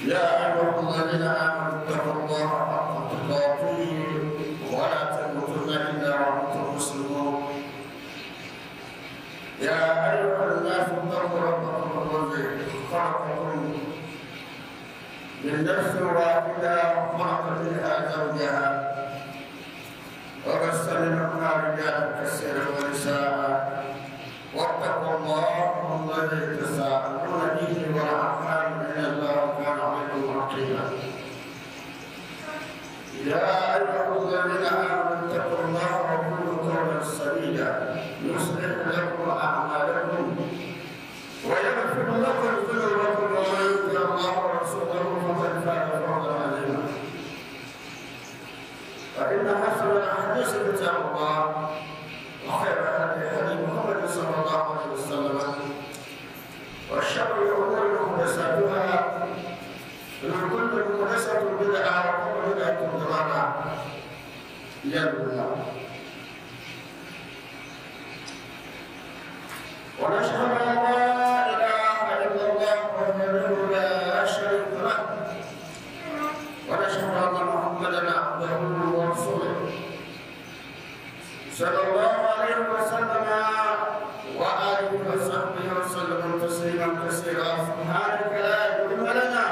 يا أيها الذين آمنوا اتقوا الله حق تقاته ولا تموتن إلا وأنتم مسلمون. يا أيها الناس اتقوا ربكم الذي خلقكم من نفس واحدة وخلق منها زوجها وبث منهما رجالا كثيرا ونساء واتقوا الله الذي تساءلون به والأرحام إن الله كان عليكم رقيبا. يا أيها الذين آمنوا اتقوا الله وقولوا قولا سديدا يصلح لكم أعمالكم ويغفر لكم ذنوبكم ومن يطع الله ورسوله فقد فاز فوزا عظيما. فإن أحسن الحديث كتاب الله وخير الهدي محمد صلى الله عليه وسلم وشر الأمور محدثاتها ومن كل محدثة بدعة وكل بدعة ضلالة. يا الله ونشهد أن لا إله إلا الله وحده لا شريك له ونشهد أن محمدا عبده ورسوله صلى الله عليه وسلم وآله وصحبه وسلم تسليما كثيرا. سبحانك لا علم لنا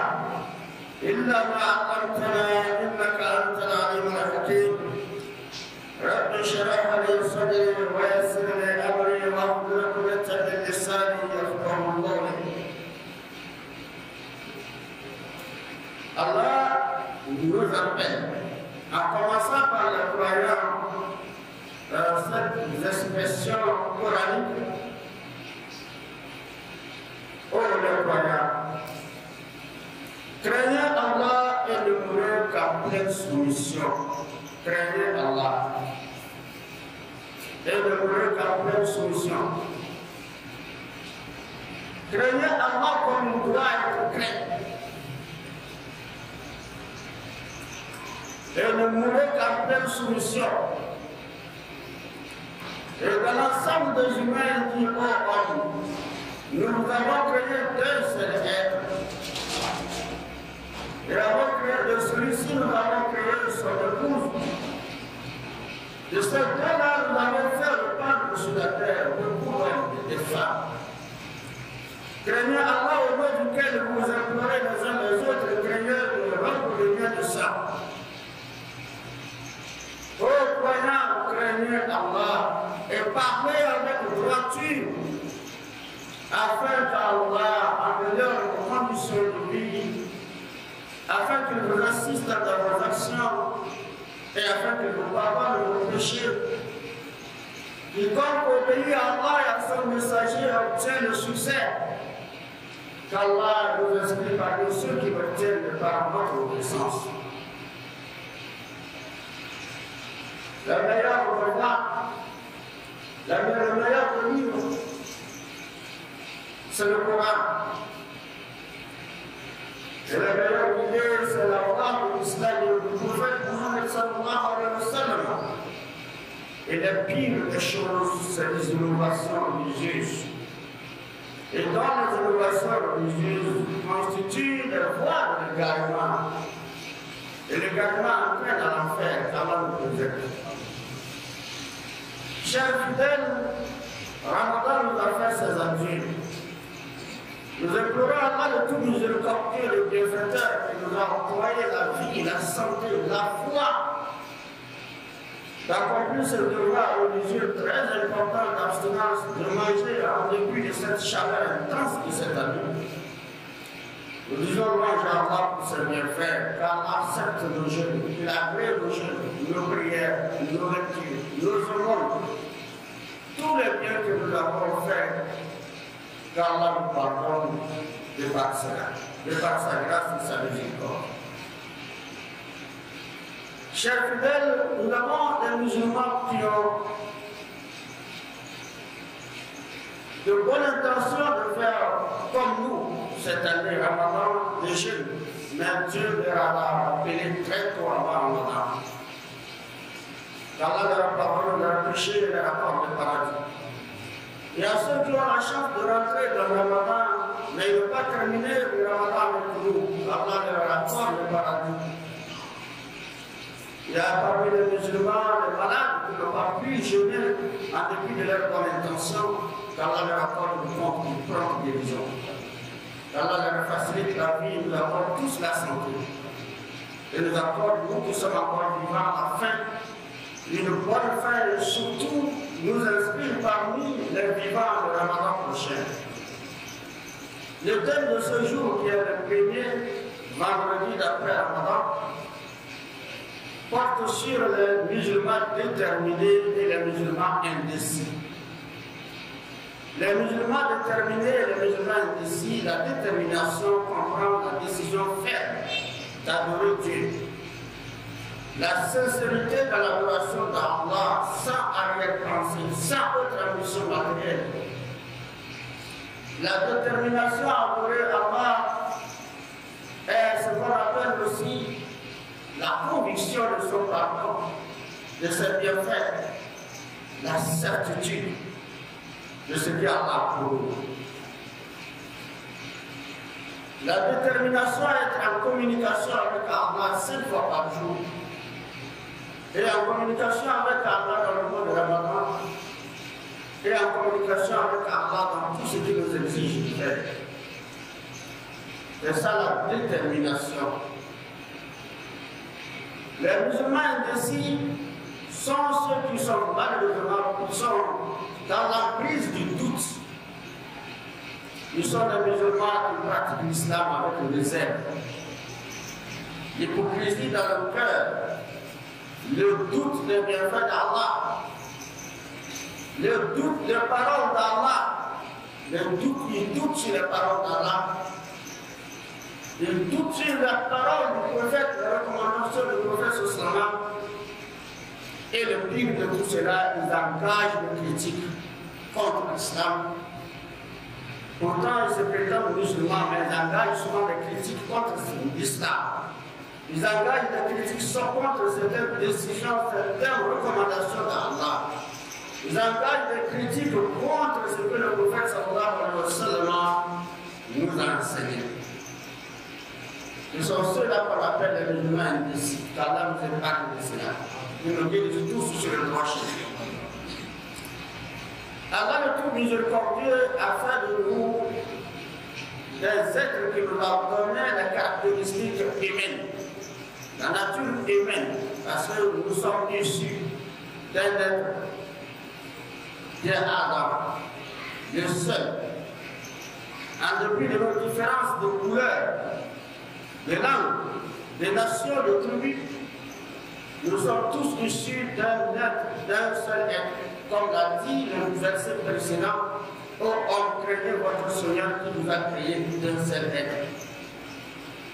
إلا ما علمتنا إنك أنت العليم الحكيم. رب اشرح لي صدري ويسر لي أمري واحلل عقدة من لساني يفقهوا قولي. Allah nous appelle, à commencer par le croyant cette expression coranique. Oh les croyants, craignez Allah et ne mourrez qu'en pleine soumission. Craignez Allah et ne mourrez qu'en pleine soumission. Craignez Allah comme il doit être craint. Et ne mourrez qu'en pleine soumission. Et dans l'ensemble des humains, il dit, oh homme, nous avons créé deux seuls êtres. Et avant de créer de celui-ci, nous avons créé son épouse. De ces deux-là, nous avons fait le peuple sur la terre, beaucoup d'hommes et des femmes. Craignez Allah au nom duquel vous implorez les uns les autres, craignez le rendre le bien de ça. Ô croyants, craignez Allah et parlez avec droiture afin qu'Allah améliore vos conditions de vie, afin qu'il vous assiste dans vos actions et afin qu'il vous pardonne vos péchés. Quiconque obéit à Allah et à son messager obtient le succès. Qu'Allah nous inscrit parmi ceux qui obtiennent par notre obéissance. La meilleure voie, le meilleur livre, c'est le Coran. Et la meilleure idée, c'est la voie de l'islam du prophète Mohammed sallallahu alayhi wa sallam. Et la pire des choses, c'est les innovations religieuses. Et dans les innovations religieuses, constituent les voies de l'égarement. Et l'égarement entraîne à l'enfer, qu'Allah nous préserve. Chers fidèles, Ramadan nous a fait ses adieux. Nous implorons Allah de tout miséricordieux, le bienfaiteur qui nous a octroyé la vie, la santé, la foi, d'accomplir ce devoir religieux très important d'abstinence, de manger en dépit de cette chaleur intense qui s'est année. Nous disons louange à Allah pour ses bienfaits, car Allah accepte nos jeûnes, il agrée nos jeûnes, nos prières, nos lectures, nos aumônes, tous les biens que nous avons faits, car Allah nous pardonne de par sa grâce et sa miséricorde. Chers fidèles, nous avons des musulmans qui ont de bonnes intentions de faire comme nous cette année Ramadan de jeûne, mais Dieu leur a rappelé très tôt avant Ramadan. qu'Allah leur pardonne leurs péchés et leur accorde le paradis. Et à ceux qui ont la chance de rentrer dans le Ramadan, mais ils n'ont pas terminé le Ramadan avec nous, Allah paradis. Il y a parmi les musulmans, les malades qui n'ont pas pu jeûner en dépit de leur bonne intention, qu'Allah leur accorde une prompte guérison. Qu'Allah leur facilite la vie, nous accorde tous la santé. Et nous accorde, nous qui sommes encore vivants, la fin, une bonne fin et surtout nous inscrire parmi les vivants de Ramadan prochain. Le thème de ce jour, qui est le premier vendredi d'après Ramadan, porte sur les musulmans déterminés et les musulmans indécis. Les musulmans déterminés et les musulmans indécis, la détermination comprend la décision ferme d'adorer Dieu. La sincérité dans l'adoration d'Allah sans arrière-pensée, sans autre ambition matérielle. La détermination à adorer Allah est ce qu'on appelle aussi la conviction de son pardon, de ses bienfaits, la certitude de ce qu'Allah prouve. La détermination à être en communication avec Allah 5 fois par jour et en communication avec Allah dans le mois de Ramadan et en communication avec Allah dans tout ce qui nous exige de faire. C'est ça la détermination. Les musulmans indécis sont ceux qui sont malheureusement, qui sont dans la prise du doute. Ils sont des musulmans qui pratiquent l'islam avec le réserve. L'hypocrisie dans le cœur, le doute des bienfaits d'Allah, le doute des paroles d'Allah, ils doutent sur les paroles d'Allah. Ils doutent sur la parole du prophète, la recommandation du prophète sallam. Et le pire de tout cela, ils engagent des critiques contre l'islam. Pourtant, ils se prétendent musulmans, mais ils engagent souvent des critiques contre l'islam. Ils engagent des critiques contre certaines décisions, certaines recommandations d'Allah. Ils engagent des critiques contre ce que le prophète sallallahu alayhi wa sallam nous a enseigné. Ils sont ceux-là qu'on appelle les musulmans indécis, car là nous épargne de cela. Nous nous guidons tous sur le droit chemin. Allah le tout miséricordieux a fait de nous des êtres qui nous ont donné les caractéristiques humaines, la nature humaine, parce que nous sommes issus d'un être qui est Adam, le seul. En dépit de nos différences de couleurs, de langues, des nations, de tribus, nous sommes tous issus d'un être, d'un seul être. Comme l'a dit le verset précédent, ô homme, craignez votre Seigneur qui vous a créé d'un seul être.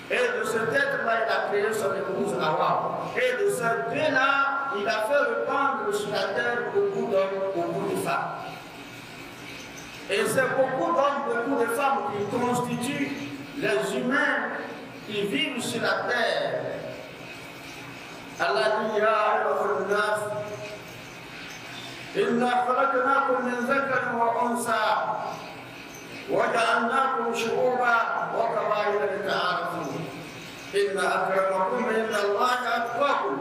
Et de cet être-là, il a créé son épouse Hawa. Et de ces deux-là, il a fait répandre sur la terre beaucoup d'hommes, beaucoup de femmes. Et c'est beaucoup d'hommes, beaucoup de femmes qui constituent les humains qui vivent sur la terre. Allah dit, Ya ayyuhan-nas, inna khalaqnakum min dhakarin wa untha wa ja'alnakum shu'uban wa qaba'ila lita'arafu. Inna akramakum inda Allahi atqakum.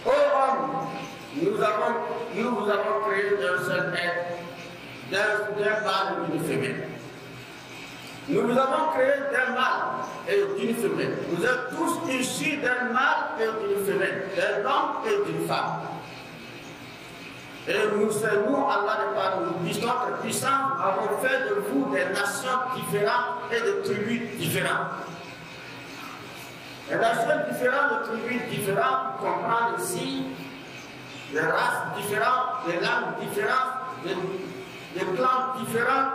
Ô homme, nous vous avons créé d'un seul être, d'un mâle et d'une femelle. Nous vous avons créé d'un mâle et d'une femelle. Vous êtes tous issus d'un mâle et d'une femelle, d'un homme et d'une femme. Et nous, Allah n'est pas nous, notre puissance, avons fait de vous des nations différentes et de tribus différentes. Les nations différentes, de tribus différentes, comprennent ici des races différentes, des langues différentes, des clans différents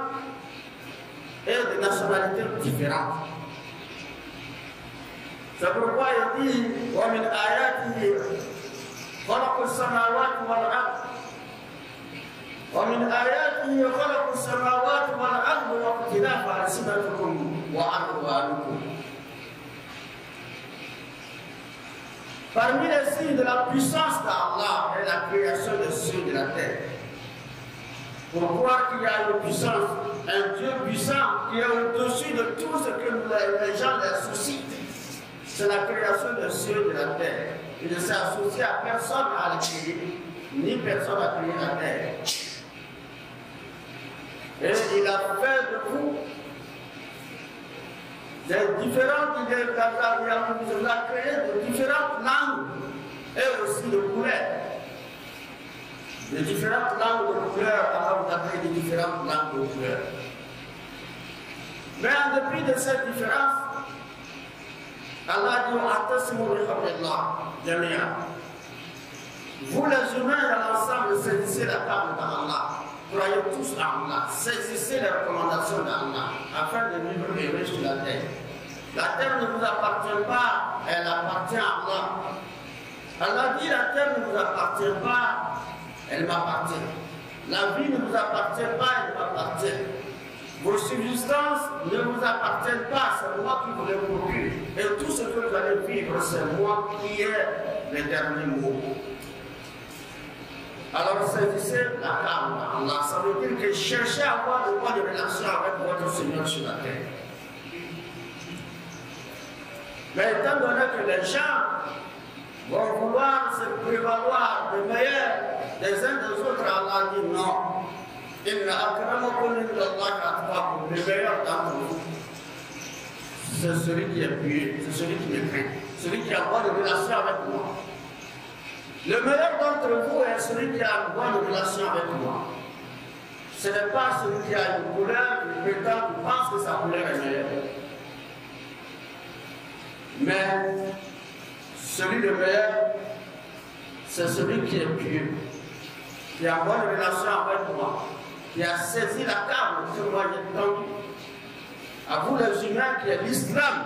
et des nationalités différentes. C'est pourquoi il dit وَمِنْ آيَاتِهِ خَلَقُ السَّمَاوَاتِ وَالْأَرْضِ وَمِنْ آيَاتِهِ خَلَقُ السَّمَاوَاتِ وَالْأَرْضِ وَاخْتِلَافَ أَلْسِنَتِكُمْ وَأَلْوَانِكُمْ. Parmi les signes de la puissance d'Allah est la création des cieux et de la terre. Pour croire qu'il y a une puissance, un Dieu puissant qui est au-dessus de tout ce que les gens les soucient. c'est la création des cieux et de la terre. Il ne s'est associé à personne à la créer, ni personne à créer la terre. Et il a fait de vous des différentes idées, il a créé de différentes langues et aussi de couleurs. De différentes langues de couleurs, alors vous avez des différentes langues de couleurs. Mais en dépit de cette différence, Allah dit vous les humains dans l'ensemble saisissez la table d'Allah, croyez tous en Allah, saisissez les recommandations d'Allah afin de vivre heureux sur la terre. La terre ne vous appartient pas, elle appartient à Allah. Allah dit la terre ne vous appartient pas, elle m'appartient. La vie ne vous appartient pas, elle m'appartient. Vos subsistances ne vous appartiennent pas, c'est moi qui vous les procure. Et tout ce que vous allez vivre, c'est moi qui ai les derniers mots. Alors saisissez la table d'Allah. Ça veut dire que cherchez à avoir de bonnes relations avec votre Seigneur sur la terre. Mais étant donné que les gens vont vouloir se prévaloir des meilleurs des uns des autres, Allah dit non. Le meilleur d'entre vous, c'est celui qui est pieux, c'est celui qui me craint, celui qui a une bonne relation avec moi. Le meilleur d'entre vous est celui qui a une bonne relation avec moi. Ce n'est pas celui qui a une couleur, qui prétend, qui pense que sa couleur est meilleure. Mais celui le meilleur, c'est celui qui est pieux, qui a une bonne relation avec moi, qui a saisi la table que moi j'ai tendue. À vous les humains qui est l'islam,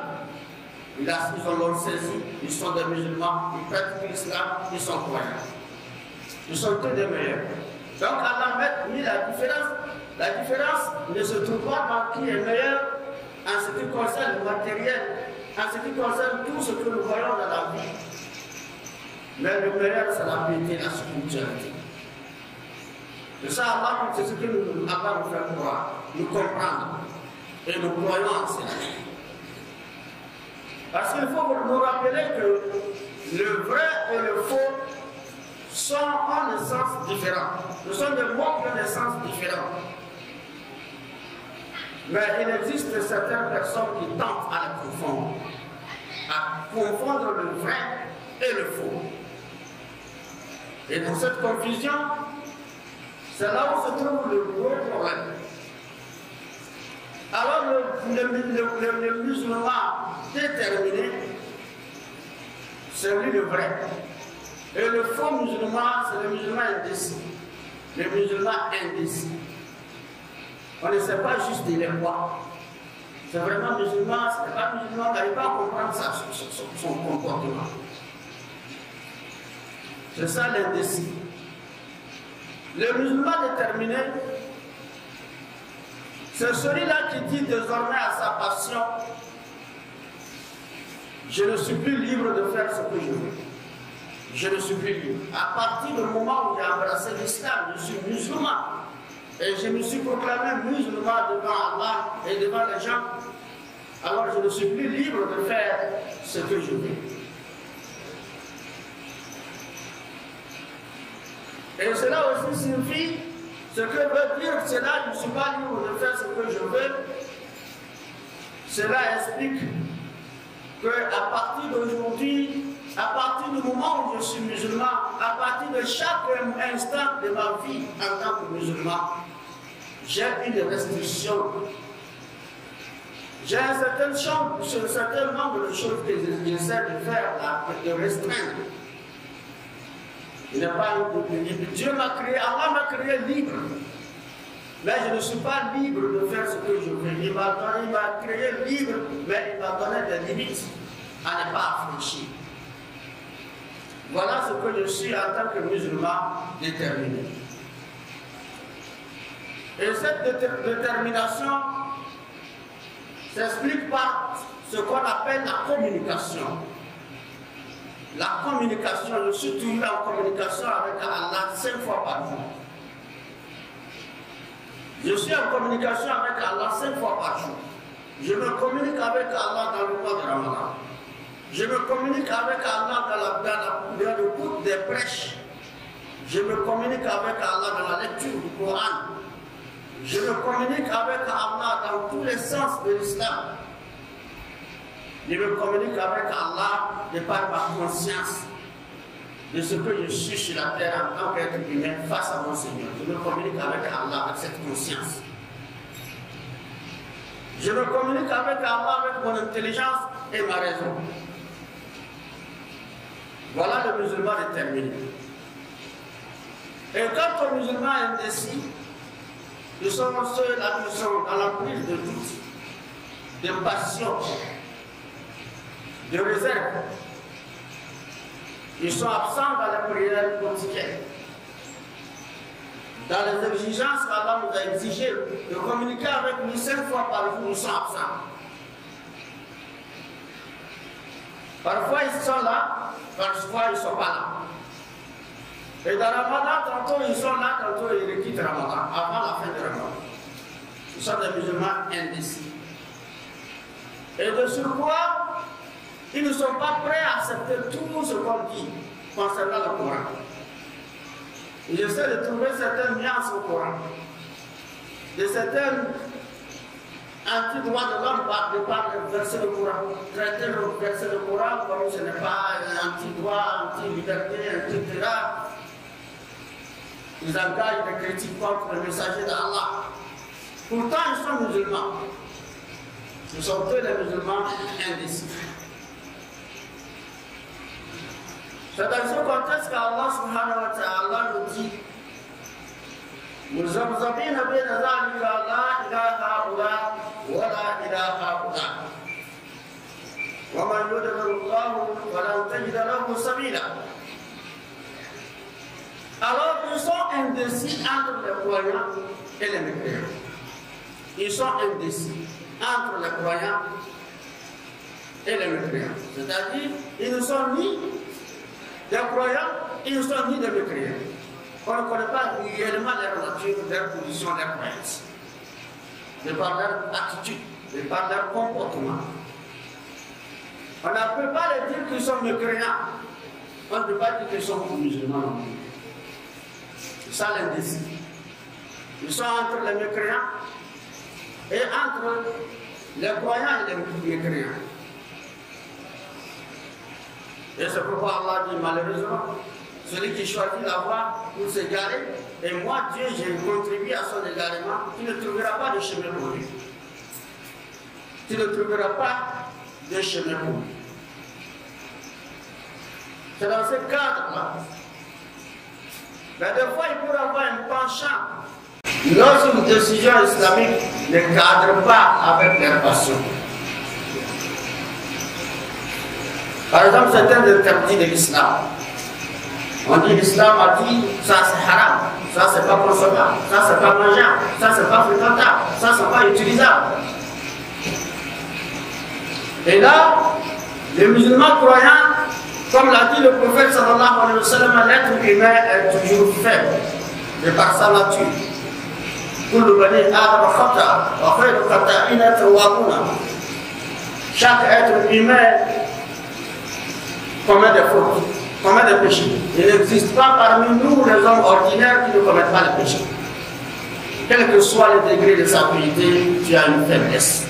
ils ont saisi, ils sont des musulmans, ils pratiquent l'islam, ils sont croyants. Ils sont tous des meilleurs. Donc Allah a mis la différence. La différence ne se trouve pas dans qui est meilleur en ce qui concerne le matériel, en ce qui concerne tout ce que nous voyons dans la vie. Mais le meilleur, c'est la piété, la spiritualité. Et ça, Allah, c'est ce que nous avons fait croire, nous comprendre. Et nous croyons en cela. Parce qu'il faut nous rappeler que le vrai et le faux sont en un sens différent. Ce sont des mots qui ont des sens différents. Mais il existe certaines personnes qui tentent à confondre le vrai et le faux. Et dans cette confusion, c'est là où se trouve le gros problème. Alors le musulman déterminé, c'est lui le vrai. Et le faux musulman, c'est le musulman indécis. Le musulman indécis. On ne sait pas juste il est quoi. C'est vraiment musulman, ce n'est pas musulman, on n'arrive pas à comprendre son comportement. C'est ça l'indécis. Le musulman déterminé, c'est celui-là qui dit désormais à sa passion, je ne suis plus libre de faire ce que je veux. Je ne suis plus libre. À partir du moment où j'ai embrassé l'islam, je suis musulman. Et je me suis proclamé musulman devant Allah et devant les gens. Alors je ne suis plus libre de faire ce que je veux. Et cela aussi signifie, ce que veut dire cela, je ne suis pas libre de faire ce que je veux. Cela explique qu'à partir d'aujourd'hui, à partir du moment où je suis musulman, à partir de chaque instant de ma vie en tant que musulman, j'ai une restriction. J'ai un certain nombre de choses que j'essaie de faire, de restreindre. Il n'est pas libre. Dieu m'a créé, Allah m'a créé libre. Mais je ne suis pas libre de faire ce que je veux. Il m'a créé libre, mais il m'a donné des limites à ne pas affranchir. Voilà ce que je suis en tant que musulman déterminé. Et cette détermination s'explique par ce qu'on appelle la communication. La communication, je suis toujours en communication avec Allah 5 fois par jour. Je suis en communication avec Allah 5 fois par jour. Je me communique avec Allah dans le mois de Ramadan. Je me communique avec Allah dans l'écoute des prêches. Je me communique avec Allah dans la lecture du Coran. Je me communique avec Allah dans tous les sens de l'islam. Je me communique avec Allah de par ma conscience de ce que je suis sur la terre en tant qu'être humain face à mon Seigneur. Je me communique avec Allah avec cette conscience. Je me communique avec Allah avec mon intelligence et ma raison. Voilà le musulman déterminé. Et quant aux musulmans indécis, ils sont ceux-là qui sont dans l'emprise de doute, de passion, de réserve. Ils sont absents dans les prières quotidiennes. Dans les exigences qu'Allah nous a exigées de communiquer avec lui 5 fois par jour, ils sont absents. Parfois ils sont là, parfois ils ne sont pas là. Et dans Ramadan, tantôt ils sont là, tantôt ils quittent Ramadan, avant la fin de Ramadan. Ils sont des musulmans indécis. Et de surcroît, ils ne sont pas prêts à accepter tout ce qu'on dit concernant le Coran. Ils essaient de trouver certaines nuances au Coran, de certaines anti-droits de l'homme de par le verset du Coran. Traiter le verset du Coran comme ce n'est pas anti-droit, anti-liberté, etc. Ils engagent des critiques contre le messager d'Allah. Pourtant, ils sont musulmans. Ils sont tous les musulmans indécis. C'est dans ce contexte qu'Allah subhanahu wa ta'ala nous dit مُذَبْذَبِينَ بَيْنَ ذَلِكَ لَا إِلَىٰ هَٰؤُلَاءِ وَلَا إِلَىٰ هَٰؤُلَاءِ وَمَنْ يُضْلِلِ اللَّهُ فَلَنْ تَجِدَ لَهُ سَبِيلًا. Alors ils sont indécis entre les croyants et les mécréants. Ils sont indécis entre les croyants et les mécréants. C'est-à-dire, ils ne sont ni des croyants, ils ne sont ni des mécréants. On ne connaît pas réellement leur nature, leur position, leur croyance. De par leur attitude, de par leur comportement. On ne peut pas les dire qu'ils sont mécréants. On ne peut pas dire qu'ils sont musulmans non plus. C'est ça l'indécis. Ils sont entre les mécréants et entre les croyants et les mécréants. Et c'est pourquoi Allah dit malheureusement, celui qui choisit la voie pour s'égarer, et moi Dieu j'ai contribué à son égarement, tu ne trouveras pas de chemin pour lui. Tu ne trouveras pas de chemin pour lui. C'est dans ce cadre-là. Mais des fois, il pourrait avoir un penchant. Lorsqu'une décision islamique ne cadre pas avec leur passion. Par exemple, certains interdits de l'islam. On dit l'islam a dit ça c'est haram, ça c'est pas consommable, ça c'est pas mangeable, ça c'est pas fréquentable, ça c'est pas utilisable. Et là, les musulmans croyants, comme l'a dit le prophète sallallahu alayhi wa sallam, l'être humain est toujours faible de par sa nature. Chaque être humain commet des fautes, commet des péchés. Il n'existe pas parmi nous les hommes ordinaires qui ne commettent pas les péchés. Quel que soit le degré de sa piété, tu as une faiblesse.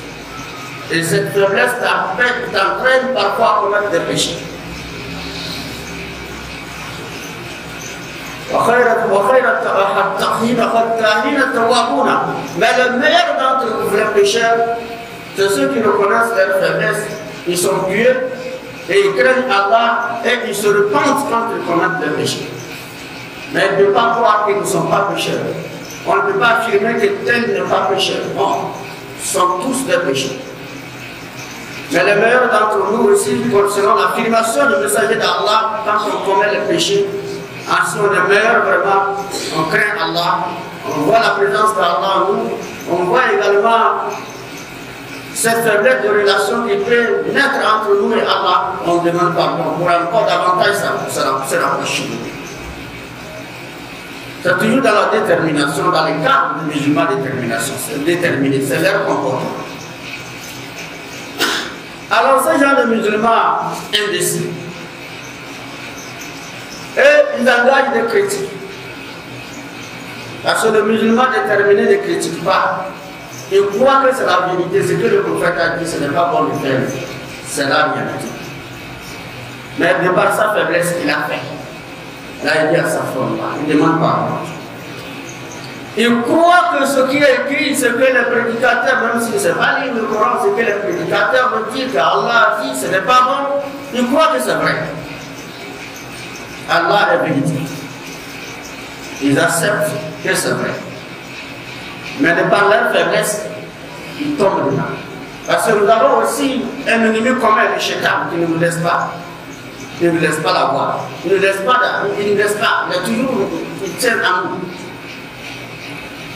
Et cette faiblesse t'entraîne parfois à commettre des péchés. Mais le meilleur d'entre vous, les pécheurs, c'est ceux qui reconnaissent leur faiblesse. Ils sont pieux et ils craignent Allah et ils se repentent quand ils commettent des péchés. Mais ils ne peuvent pas croire qu'ils ne sont pas pécheurs. On ne peut pas affirmer que tel n'est pas pécheur. Non, ils sont tous des pécheurs. Mais les meilleurs d'entre nous aussi, selon l'affirmation du messager d'Allah, quand on commet les péchés, ainsi on est meilleur vraiment, on craint Allah, on voit la présence d'Allah en nous, on voit également cette faiblesse de relation qui peut naître entre nous et Allah, on demande pardon pour encore davantage se rapprocher de nous. C'est toujours dans la détermination, dans les cas du musulman détermination, c'est déterminé, c'est leur comportement. Alors ces gens de musulmans indécis, et ils engagent des critiques. Parce que le musulman déterminé ne critique pas. Il croit que c'est la vérité, ce que le prophète a dit, ce n'est pas bon de faire. C'est la réalité. Mais de par sa faiblesse, il a fait. Là, il dit à sa femme, il ne demande pas. Il croit que ce qui est écrit, ce que les prédicateurs, même si ce n'est pas lu le Coran, ce que les prédicateurs veulent dire qu'Allah a dit, ce n'est pas bon, il croit que c'est vrai. Allah est véridique. Ils acceptent que c'est vrai. Mais de par leur faiblesse, ils tombent dedans. Parce que nous avons aussi un ennemi commun, le shaitan, qui ne nous laisse pas. Il ne nous laisse pas la voir. Il ne nous laisse pas, il ne laisse pas. Il est toujours, il tient à nous.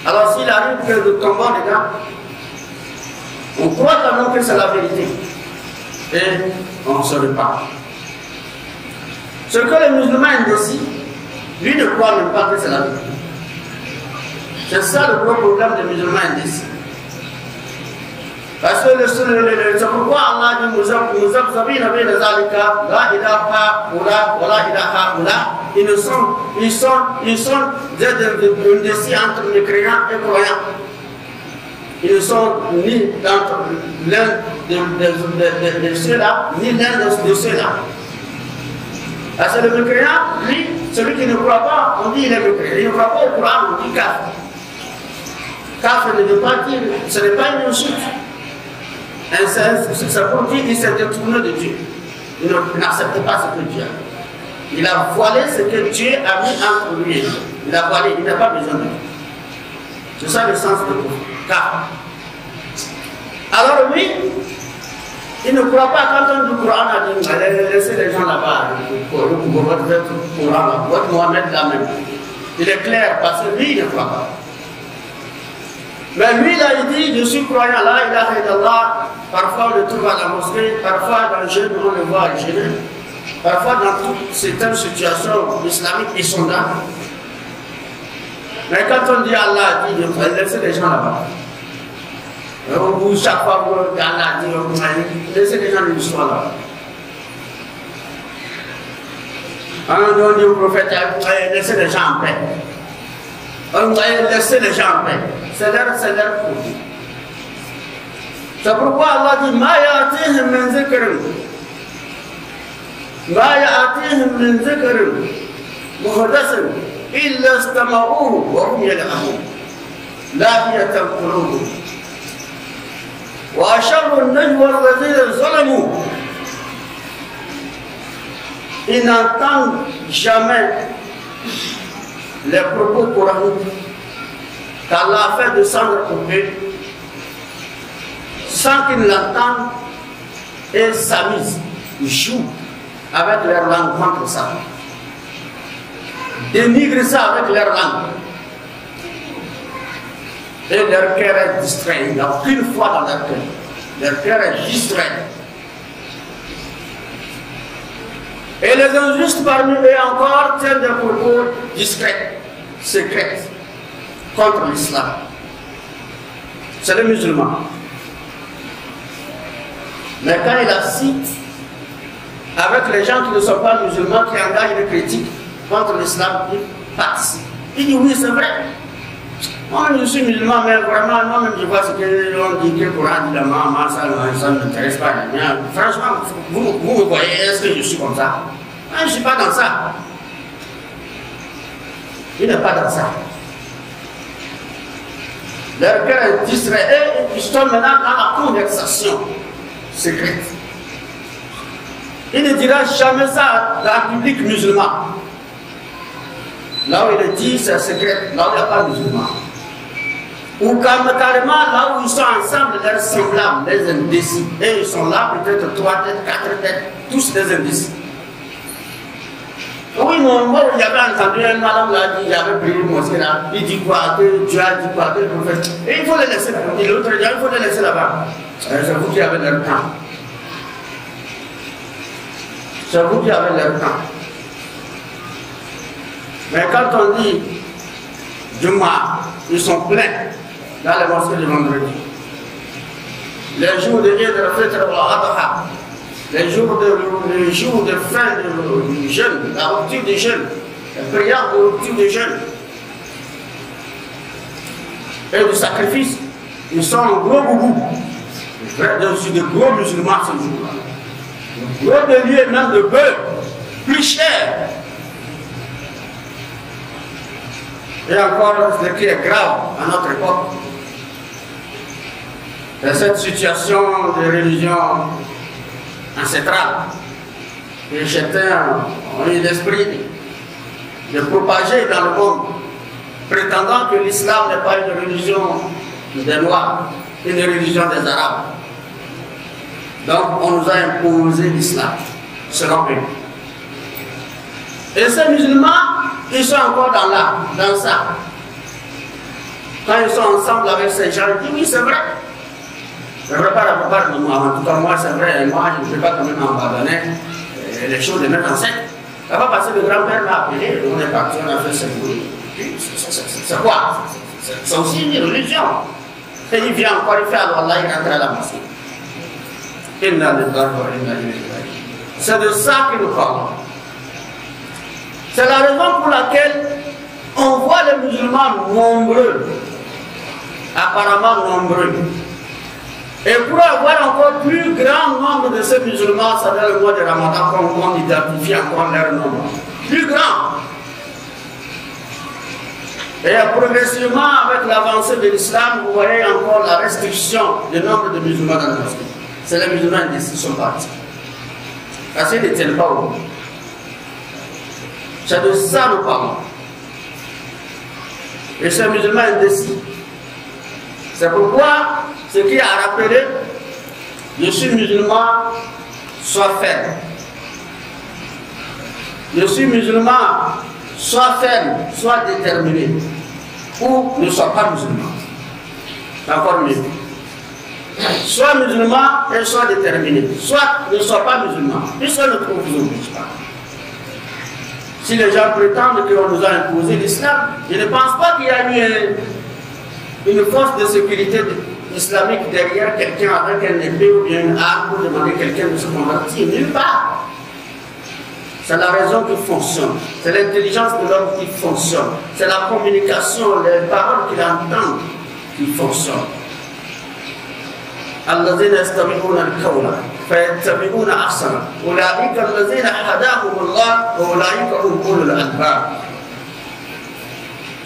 Alors s'il arrive que nous tombons dedans, on croit quand même que c'est la vérité. Et on se répand. Ce que le musulman indécis, lui ne croit même pas que c'est la vérité. C'est ça le gros problème des musulmans indécis. Parce que c'est pourquoi Allah dit ils sont des indécis entre les croyants et croyants. Ils ne sont ni entre l'un de ceux-là, ni l'un de ceux-là. Parce que le mécréant, lui, celui qui ne croit pas, on dit il est mécréant. Il ne croit pas au Coran, on dit kafir. Kafir ne veut pas dire, ce n'est pas une insulte. C'est pour dire qu'il s'est détourné de Dieu. Il n'accepte pas ce que Dieu a. Il a voilé ce que Dieu a mis entre lui et lui. Il a voilé, il n'a pas besoin de Dieu. C'est ça le sens de kafir. Alors lui, il ne croit pas quand on dit Coran a dit, allez laisser les gens là-bas, votre Mohamed là-même. Il est clair parce que lui, il ne croit pas. Mais lui, là, il dit, je suis croyant, là, il a d'Allah. Parfois, on le trouve à la mosquée, parfois, dans le jeûne, on le voit à jeûner. Parfois, dans toutes certaines situations islamiques, ils sont là. Mais quand on dit Allah dit, il faut laisser les gens là-bas. Ou chaque fois que Allah dit, laissez les gens de l'histoire là. On dit au prophète, laissez les gens en paix. On va laisser les gens en paix. C'est leur produit. C'est pourquoi Allah dit Ma ya'atihim min zikrin. Ma ya'atihim min zikrin. Muhdathin. Illa istama'uhu wa hum yal'abun. Lahiyatan qulubuhum. Wa asharru an-najwa alladhina zalamu. Ils n'entendent jamais les propos coraniques qu'Allah a fait descendre pour eux sans qu'ils l'entendent et s'amusent, jouent avec leur langue contre ça. Dénigrent ça avec leur langue. Et leur cœur est distrait. Il n'y a aucune foi dans leur cœur. Leur cœur est distrait. Et les injustes parmi eux encore tiennent des propos discrets, secrets, contre l'islam. C'est le musulman. Mais quand il assiste avec les gens qui ne sont pas musulmans, qui engagent des critiques contre l'islam, il participe. Il dit oui, c'est vrai. Moi, je suis musulman, mais vraiment, moi-même, je vois ce qu'on dit, que le Coran dit, ça ne m'intéresse pas. Franchement, vous me voyez, est-ce que je suis comme ça? Je ne suis pas dans ça. Il n'est pas dans ça. Leur cœur est distrait et ils sont maintenant dans la conversation secrète. Il ne dira jamais ça dans le public musulman. Là où il le dit, c'est secret, là où il n'y a pas de musulman. Ou carrément là où ils sont ensemble, leurs semblables, les indécis. Et ils sont là, peut-être 3 têtes, 4 têtes, tous des indécis. Oui, moi, j'avais entendu un madame là, il avait prié le mosquée là, il dit quoi, que Dieu a dit quoi, que le prophète. Et il faut les laisser là-bas. Et l'autre dit, il faut les laisser là-bas. C'est vous qui avez leur temps. C'est vous qui avez leur temps. Mais quand on dit Juma, ils sont pleins dans les mosquées du vendredi. Les jours de Eid al-Fitr wa Adha, les jours de fin du jeûne, la rupture du jeûne, la prière de rupture du jeûne et du sacrifice, ils sont en gros boubou. Je suis de gros musulmans ce jour-là. Gros de lieux même de bœuf, plus cher. Et encore, ce qui est grave à notre époque, c'est cette situation de religion ancestrale que certains ont eu l'esprit de propager dans le monde, prétendant que l'islam n'est pas une religion des Noirs, une religion des Arabes. Donc on nous a imposé l'islam, selon eux. Et ces musulmans, ils sont encore dans ça. Quand ils sont ensemble avec ces gens, ils disent oui, c'est vrai. C'est vrai pas la plupart de moi. En tout cas, moi, c'est vrai. Moi, je ne peux pas quand même abandonner les choses de mes ancêtres. Ça va passer, le grand-père m'a appelé, on est parti, on a fait ce bruit. C'est quoi? C'est aussi une religion. Et il vient encore, il fait alors là, il rentre à la mosquée. C'est de ça que nous parlons. C'est la raison pour laquelle on voit les musulmans nombreux, apparemment nombreux. Et pour avoir encore plus grand nombre de ces musulmans, ça dans le mois de Ramadan, qu'on identifie encore leur nombre. Plus grand. Et progressivement, avec l'avancée de l'islam, vous voyez encore la restriction du nombre de musulmans dans le mosquée. C'est les musulmans qui sont partis. Parce qu'ils ne tiennent pas au bout. C'est de ça nous parlons. Et ces musulmans indécis. C'est pourquoi ce qui a rappelé, je suis musulman, sois ferme. Je suis musulman, sois ferme, sois déterminé. Ou ne sois pas musulman. C'est encore mieux. Sois musulman et sois déterminé. Soit ne sois pas musulman. Puisque ne vous oblige pas. Si les gens prétendent qu'on nous a imposé l'islam, je ne pense pas qu'il y a eu une force de sécurité islamique derrière quelqu'un avec un épée ou bien une arme pour demander à quelqu'un de se convertir. Nulle part. C'est la raison qui fonctionne. C'est l'intelligence de l'homme qui fonctionne. C'est la communication, les paroles qu'il entend qui fonctionnent. الذين يستمعون القول فيتبعون احسنه اولئك الذين هداهم الله واولئك هم اولو الالباب.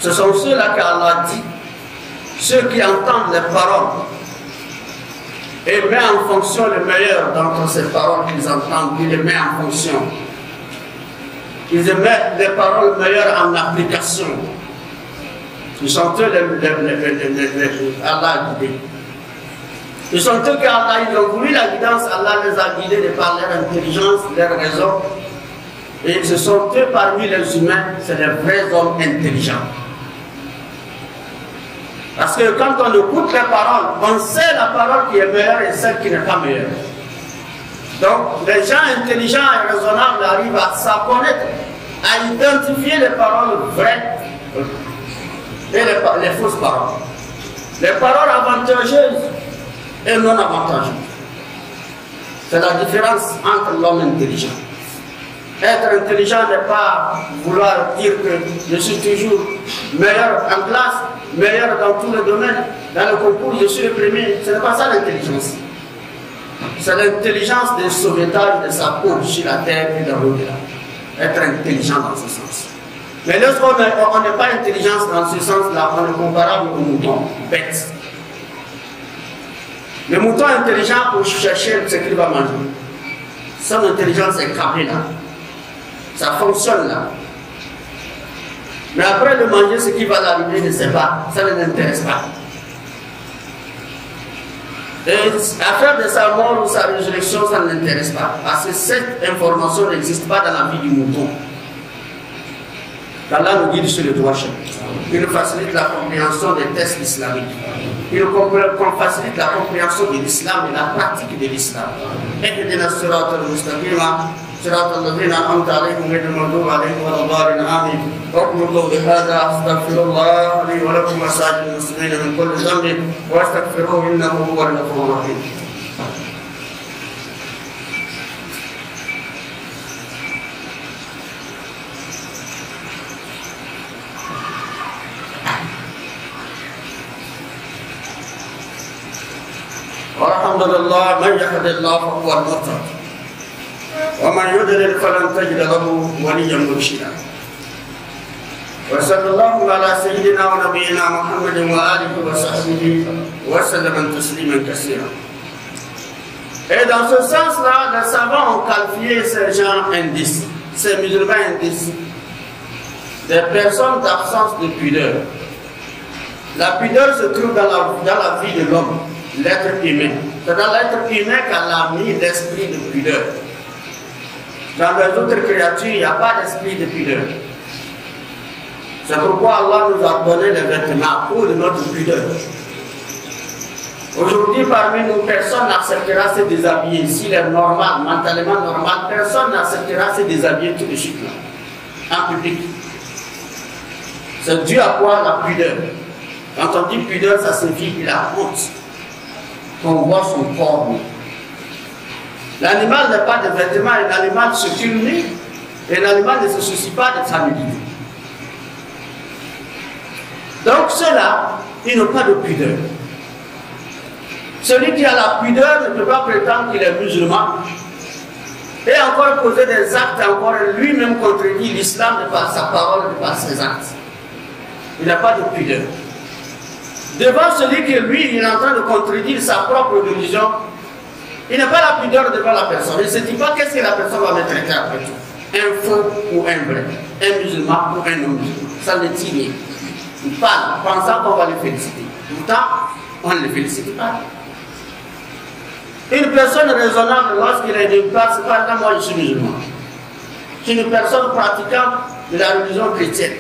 Ce sont ceux-là qu'Allah dit, ceux qui entendent les paroles et met en fonction le meilleur d'entre ces paroles qu'ils entendent, ils les met en fonction. Ils mettent les paroles meilleures en application. Ils sont eux Allah a guidé. Ils sont eux qu'Allah, ils ont voulu la guidance, Allah les a guidés de par leur intelligence, leur raison. Et ce sont eux parmi les humains, c'est les vrais hommes intelligents. Parce que quand on écoute les paroles, on sait la parole qui est meilleure et celle qui n'est pas meilleure. Donc, les gens intelligents et raisonnables arrivent à s'en connaître, à identifier les paroles vraies et les fausses paroles. Les paroles avantageuses et non avantageuses. C'est la différence entre l'homme intelligent. Être intelligent n'est pas vouloir dire que je suis toujours meilleur en classe, meilleur dans tous les domaines. Dans le concours, je suis le premier. Ce n'est pas ça l'intelligence. C'est l'intelligence du sauvetage de sa peau sur la terre et dans l'au-delà. Être intelligent dans ce sens. Mais lorsqu'on n'est pas intelligent dans ce sens-là, on est comparable au mouton bête. Le mouton intelligent pour chercher ce qu'il va manger. Son intelligence est carrée là. Ça fonctionne là. Mais après de manger ce qui va l'arriver, il ne sait pas. Ça ne l'intéresse pas. Et à faire de sa mort ou sa résurrection, ça ne l'intéresse pas. Parce que cette information n'existe pas dans la vie du mouton. qu'Allah nous guide sur le droit chemin. Il nous facilite la compréhension des textes islamiques. Il nous facilite la compréhension de l'islam et la pratique de l'islam. اهدنا الصراط المستقيم صراط الذين أنعمت عليهم غير المغضوب عليهم ولا الضالين آمين. أقول قولي هذا أستغفر الله لي ولكم وسائر المسلمين من كل ذنب واستغفروه إنه هو الغفور الرحيم. الله من يهد الله فهو المهتد ومن يضلل فلن تجد له وليا مرشدا. وصلى الله على سيدنا ونبينا محمد وآله وصحبه وسلم تسليما كثيرا. Et dans ce sens-là, les savants ont qualifié ces gens indices, ces musulmans indices, des personnes d'absence de pudeur. La pudeur se trouve dans la vie de l'homme, l'être humain. C'est dans l'être humain qu'Allah a mis l'esprit de pudeur. Dans les autres créatures, il n'y a pas d'esprit de pudeur. C'est pourquoi Allah nous a donné les vêtements pour notre pudeur. Aujourd'hui, parmi nous, personne n'acceptera de se déshabiller. S'il est normal, mentalement normal, personne n'acceptera de se déshabiller tout de suite là, en public. C'est dû à quoi? La pudeur. Quand on dit pudeur, ça signifie la honte. Qu'on voit son corps. L'animal n'a pas de vêtements et l'animal se tue nu et l'animal ne se soucie pas de sa nudité. Donc ceux-là, ils n'ont pas de pudeur. Celui qui a la pudeur ne peut pas prétendre qu'il est musulman et encore poser des actes, encore lui-même contredit l'islam de par sa parole, de par ses actes. Il n'a pas de pudeur. Devant celui qui, lui, il est en train de contredire sa propre religion, il n'a pas la pudeur devant la personne. Il ne se dit pas qu'est-ce que la personne va me traiter après tout. Un faux ou un vrai, un musulman ou un non-musulman. Ça ne dit rien. Il parle, pensant qu'on va le féliciter. Pourtant, on ne le félicite pas. Une personne raisonnable, lorsqu'il est d'une part, c'est pas là, moi je suis musulman. Je suis une personne pratiquante de la religion chrétienne.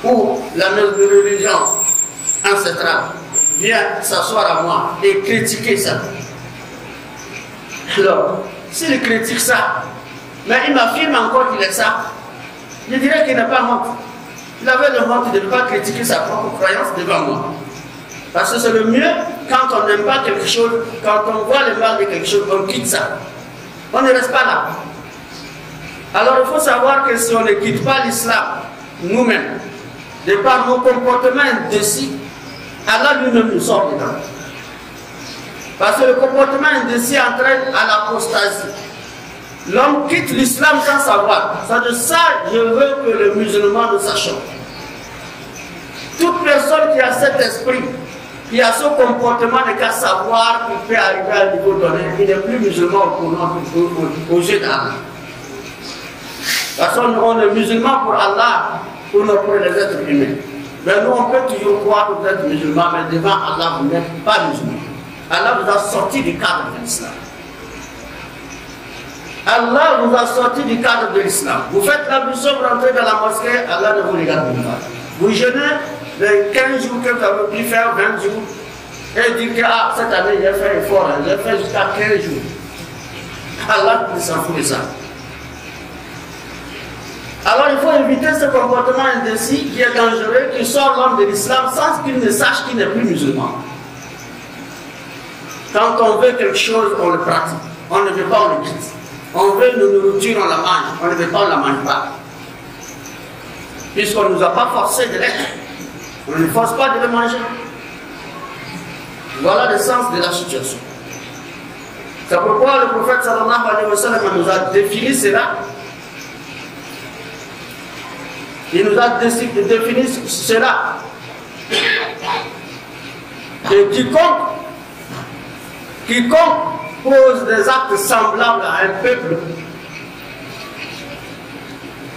Ou la religion ancestrale vient s'asseoir à moi et critiquer ça. Alors, s'il critique ça, mais il m'affirme encore qu'il est ça, je dirais qu'il n'a pas honte. Il avait le honte de ne pas critiquer sa propre croyance devant moi. Parce que c'est le mieux, quand on n'aime pas quelque chose, quand on voit le mal de quelque chose, on quitte ça. On ne reste pas là. Alors il faut savoir que si on ne quitte pas l'islam, nous-mêmes, de par nos comportements indécis, Allah lui-même nous sort dedans. Parce que le comportement indécis entraîne à l'apostasie. L'homme quitte l'islam sans savoir. Ça de ça, je veux que le musulman ne sache pas. Toute personne qui a cet esprit, qui a ce comportement de qu'à savoir qu'il peut arriver à un niveau donné, il n'est plus musulman aux yeux d'Allah. Parce qu'on est musulman pour Allah, pour les êtres humains. Mais nous, on peut toujours croire que vous êtes musulman, mais devant Allah, vous n'êtes pas musulman. Allah vous a sorti du cadre de l'islam. Allah vous a sorti du cadre de l'islam. Vous faites l'ablution, vous rentrez dans la mosquée, Allah ne vous regarde pas. Vous jeûnez les 15 jours que vous avez pu faire, 20 jours, et dire que ah, cette année j'ai fait effort, j'ai fait jusqu'à 15 jours. Allah ne s'en fout de ça. Alors il faut éviter ce comportement indécis qui est dangereux, qui sort l'homme de l'islam sans qu'il ne sache qu'il n'est plus musulman. Quand on veut quelque chose, on le pratique. On ne veut pas, on le quitte. On veut une nourriture, on la mange. On ne veut pas, on ne la mange pas. Puisqu'on ne nous a pas forcé de l'être. On ne force pas de le manger. Voilà le sens de la situation. C'est pourquoi le prophète sallallahu alayhi wa sallam nous a défini cela. Il nous a défini cela. Et quiconque pose des actes semblables à un peuple,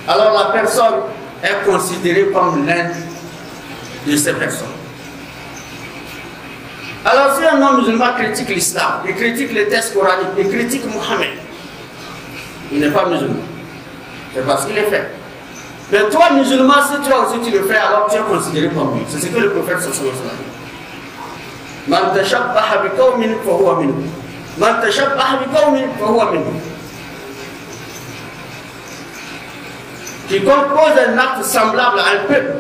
alors la personne est considérée comme l'un de ces personnes. Alors si un homme musulman critique l'islam, il critique les textes coraniques, il critique Mohammed, il n'est pas musulman. C'est parce qu'il est fait. Mais toi musulman, si toi aussi tu le fais, alors tu es considéré comme lui. C'est ce que le prophète sallallahu alayhi wa sallam dit. Man tashabbaha biqawmin fahuwa minhum. Man tashabbaha biqawmin fahuwa minhum. Quiconque pose un acte semblable à un peuple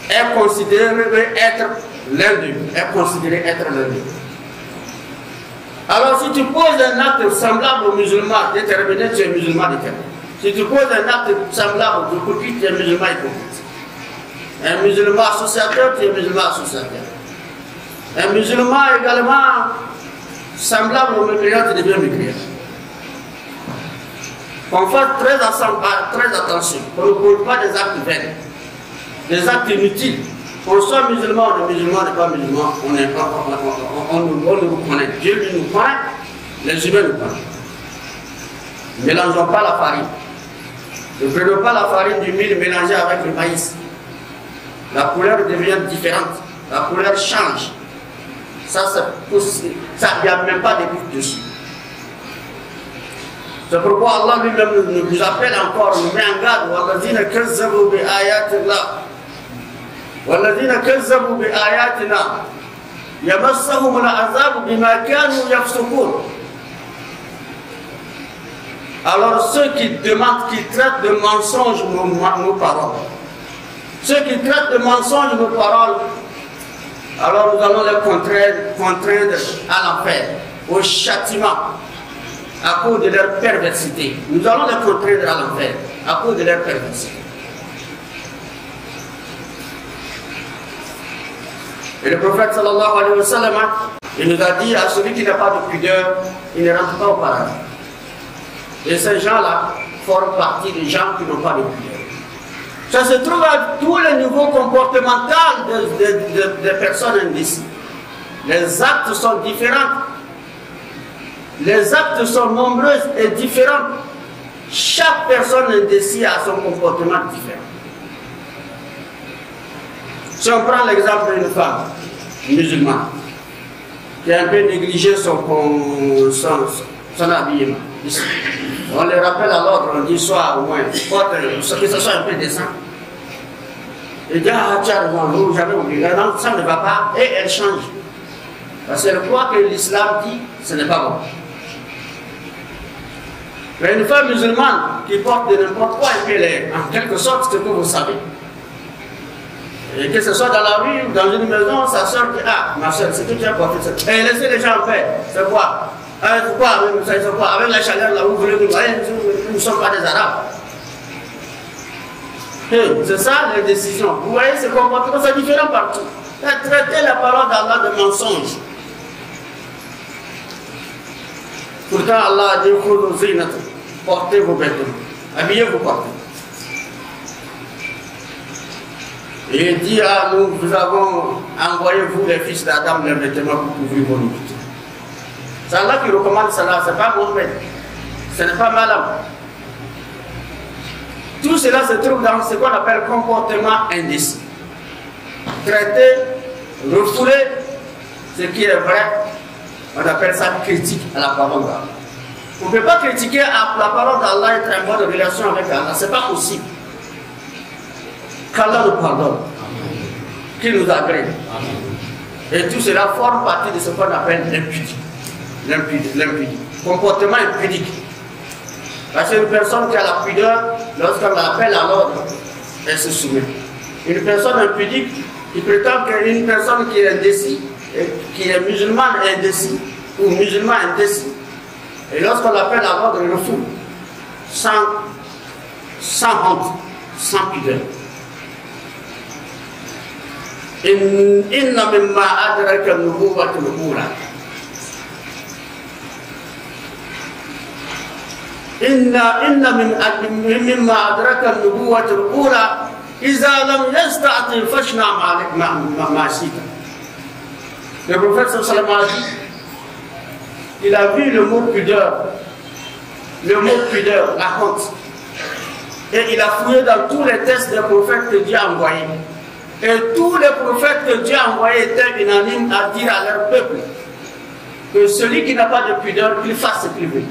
est considéré être l'un d'eux. Est considéré être l'un d'eux. Alors si tu poses un acte semblable aux musulmans déterminés, tu es musulman déterminé. Si tu poses un acte semblable aux hypocrites, tu es musulman hypocrite. Un musulman associateur, tu es musulman associateur. Un musulman également, semblable au mécréant, qui devient mécréant. Qu'on fasse très attention, qu'on ne pose pas des actes vains, des actes inutiles. Qu'on soit musulman ou musulman n'est pas musulman, on nous connaît. Dieu lui nous connaît, les humains nous connaissent. Ne mélangeons pas la farine. Ne prenons pas la farine du mil mélangée avec le maïs. La couleur devient différente, la couleur change. Ça, il n'y a même pas de doute dessus. C'est pourquoi Allah lui-même nous appelle encore, nous met en garde. وَالَّذِينَ كَذَّبُوا بِآيَاتِ اللَّهِ وَالَّذِينَ كَذَّبُوا بِآيَاتِنَا يَمَسَّهُمُ الْعَذَابُ بِمَا كَانُوا يَفْسُقُونَ. Alors ceux qui demandent, qui traitent de mensonges nos paroles, ceux qui traitent de mensonges nos paroles, alors nous allons les contraindre à l'enfer, au châtiment, à cause de leur perversité. Nous allons les contraindre à l'enfer, à cause de leur perversité. Et le prophète sallallahu alayhi wa sallam, il nous a dit à celui qui n'a pas de pudeur, il ne rentre pas au paradis. Et ces gens-là forment partie des gens qui n'ont pas de pudeur. Ça se trouve à tous les niveaux comportementaux des personnes indécises. Les actes sont différents. Les actes sont nombreux et différents. Chaque personne indécise a son comportement différent. Si on prend l'exemple d'une femme musulmane qui a un peu négligé son habillement, on les rappelle à l'ordre, on dit soit au moins, que ce soit un peu décent. Et dit, ah, tu as raison, j'avais oublié, non, ça ne va pas, et elle change. Parce qu'elle croit que l'islam dit, ce n'est pas bon. Mais une femme musulmane qui porte de n'importe quoi, et puis en quelque sorte, ce que vous savez. Et que ce soit dans la rue ou dans une maison, sa soeur dit, ah, ma soeur, c'est que tu as porté ça. Et laissez les gens en paix, c'est quoi? Avec la chaleur là, vous voulez nous voir, nous ne sommes pas des Arabes. C'est ça les décisions. Vous voyez, ces comportements sont différents partout. Traitez la parole d'Allah de mensonge. Pourtant, Allah a dit, portez vos vêtements, habillez-vous portez. Et il dit à nous, vous avons envoyé vous les fils d'Adam les vêtements pour couvrir vos nudités. C'est Allah qui recommande cela, ce n'est pas Mohamed, ce n'est pas Malam. Tout cela se trouve dans ce qu'on appelle comportement indécis. Traiter, refouler ce qui est vrai, on appelle ça critique à la parole d'Allah. On ne peut pas critiquer la parole d'Allah et être en bonne relation avec Allah, ce n'est pas possible. Qu'Allah nous pardonne, qu'il nous agrée. Et tout cela forme partie de ce qu'on appelle l'impudique. L'impudique. Comportement impudique. Parce qu'une personne qui a la pudeur, lorsqu'on l'appelle à l'ordre, elle se soumet. Une personne impudique qui prétend qu'une personne qui est indécis, qui est musulmane indécis, ou musulman indécis, et lorsqu'on l'appelle à l'ordre, il le fout. Sans honte, sans pudeur. Inna mimma adraka an-nubuwwatu al-ula. Inna mimma adraka an-nubuwwatu al-ula idha lam yastati fashna ma shita. Le prophète sallallahu alayhi wa sallam a dit, il a vu le mot pudeur, la honte, et il a fouillé dans tous les textes des prophètes que Dieu a envoyés. Et tous les prophètes que Dieu a envoyés étaient unanimes à dire à leur peuple que celui qui n'a pas de pudeur, qu'il fasse ce qu'il veut.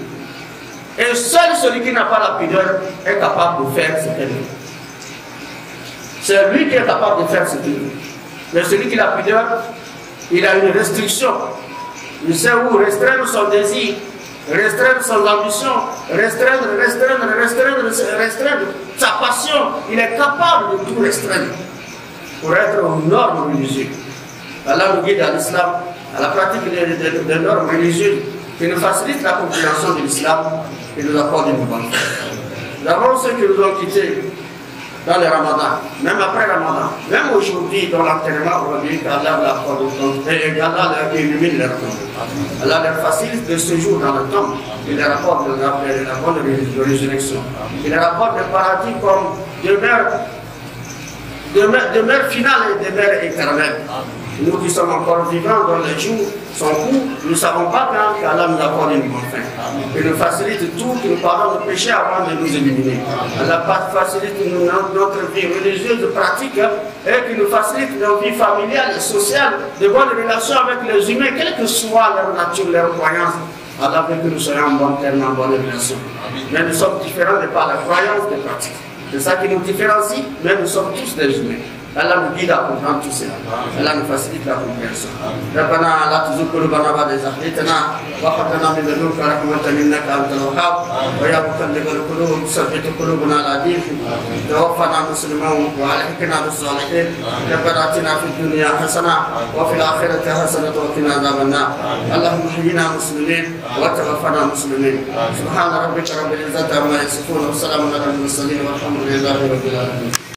Et seul celui qui n'a pas la pudeur est capable de faire ce qu'il veut. C'est lui qui est capable de faire ce qu'il veut. Mais celui qui a la pudeur, il a une restriction. Il sait où restreindre son désir, restreindre son ambition, restreindre sa passion. Il est capable de tout restreindre pour être aux normes religieuses. Allah nous guide à l'islam, à la pratique des normes religieuses qui nous facilitent la compréhension de l'islam et nous apportent une bonne. D'abord, ceux qui nous ont quittés, dans le Ramadan, même après Ramadan, même aujourd'hui dans l'enterrement, on dit qu'Allah illumine leur tombe. Allah leur facilite le séjour dans le tombe. Il leur apporte la bonne résurrection. Il leur apporte le paradis comme demeure finale et demeure éternelle. Nous qui sommes encore vivants dans les jours sont courts, nous ne savons pas quand qu'Allah nous accorde une bonne fin. Il nous facilite tout, qu'il nous pardonne nos péchés avant de nous éliminer. Allah facilite notre vie religieuse de pratique et qu'il nous facilite nos vies familiales et sociales, de bonnes relations avec les humains, quelle que soit leur nature, leur croyance. Allah veut que nous soyons en bon terme, en bonne relation. Mais nous sommes différents de par la croyance des pratiques. C'est ça qui nous différencie, mais nous sommes tous des humains. Allah nous guide à comprendre tout cela. Allah nous facilite la compréhension. ربنا لا تزغ قلوبنا بعد إذ هديتنا وهب لنا من لدنك رحمة إنك أنت الوهاب ويا مقلب القلوب ثبت قلوبنا على دينك توفنا مسلما وألحقنا بالصالحين ربنا آتنا في الدنيا حسنة وفي الآخرة حسنة وقنا عذاب النار اللهم احينا مسلمين وتوفنا مسلمين سبحان ربك رب العزة عما يصفون وسلام على المرسلين والحمد لله رب العالمين.